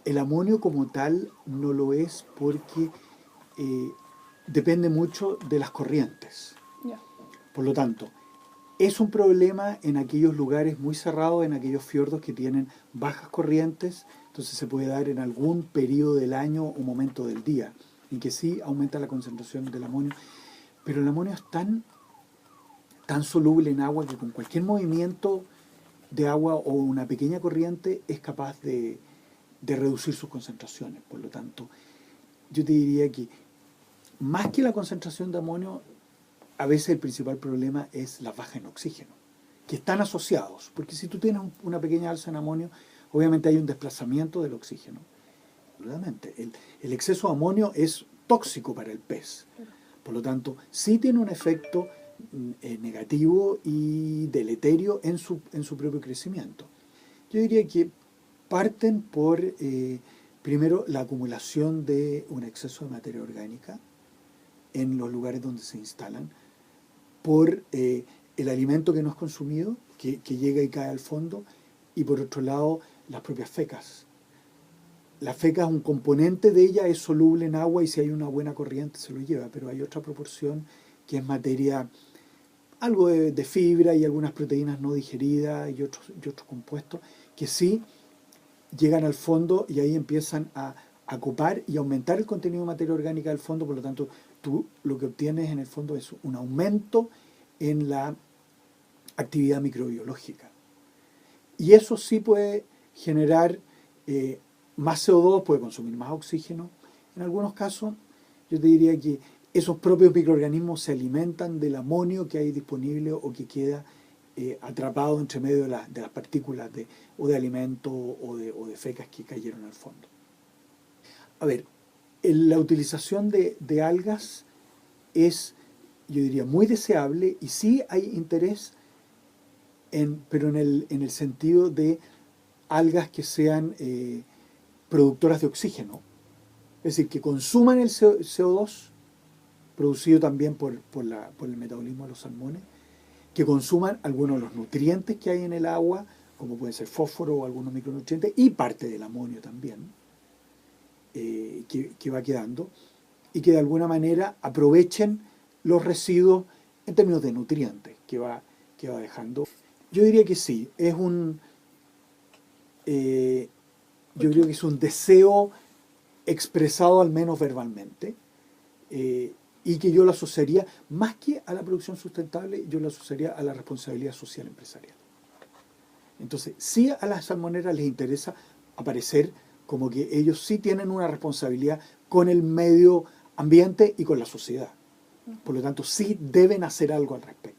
El amonio como tal no lo es porque eh, depende mucho de las corrientes. Ya. Por lo tanto, es un problema en aquellos lugares muy cerrados, en aquellos fiordos que tienen bajas corrientes, entonces se puede dar en algún periodo del año o momento del día, en que sí aumenta la concentración del amonio, pero el amonio es tan soluble en agua que con cualquier movimiento de agua o una pequeña corriente es capaz de reducir sus concentraciones. Por lo tanto, yo te diría que más que la concentración de amonio, a veces el principal problema es la baja en oxígeno, que están asociados, porque si tú tienes una pequeña alza en amonio, obviamente hay un desplazamiento del oxígeno. Absolutamente. El exceso de amonio es tóxico para el pez. Por lo tanto, sí tiene un efecto negativo y deleterio en su propio crecimiento. Yo diría que parten por, primero, la acumulación de un exceso de materia orgánica en los lugares donde se instalan, por el alimento que no es consumido, que llega y cae al fondo, y por otro lado, las propias fecas. La feca es un componente de ella, es soluble en agua y si hay una buena corriente se lo lleva, pero hay otra proporción que es materia, algo de fibra y algunas proteínas no digeridas y otros compuestos que sí llegan al fondo y ahí empiezan a copar y aumentar el contenido de materia orgánica del fondo, por lo tanto tú lo que obtienes en el fondo es un aumento en la actividad microbiológica. Y eso sí puede generar más CO2, puede consumir más oxígeno. En algunos casos, yo te diría que esos propios microorganismos se alimentan del amonio que hay disponible o que queda atrapado entre medio de las partículas o de alimento o de fecas que cayeron al fondo. A ver, la utilización de algas es, yo diría, muy deseable y sí hay interés, pero en el sentido de algas que sean productoras de oxígeno, es decir, que consuman el CO2 producido también por el metabolismo de los salmones, que consuman algunos de los nutrientes que hay en el agua, como pueden ser fósforo o algunos micronutrientes, y parte del amonio también, que va quedando, y que de alguna manera aprovechen los residuos en términos de nutrientes que va dejando. Yo diría que sí, yo creo que es un deseo expresado al menos verbalmente, y que yo lo asociaría, más que a la producción sustentable, yo lo asociaría a la responsabilidad social empresarial. Entonces, sí a las salmoneras les interesa aparecer como que ellos sí tienen una responsabilidad con el medio ambiente y con la sociedad. Por lo tanto, sí deben hacer algo al respecto.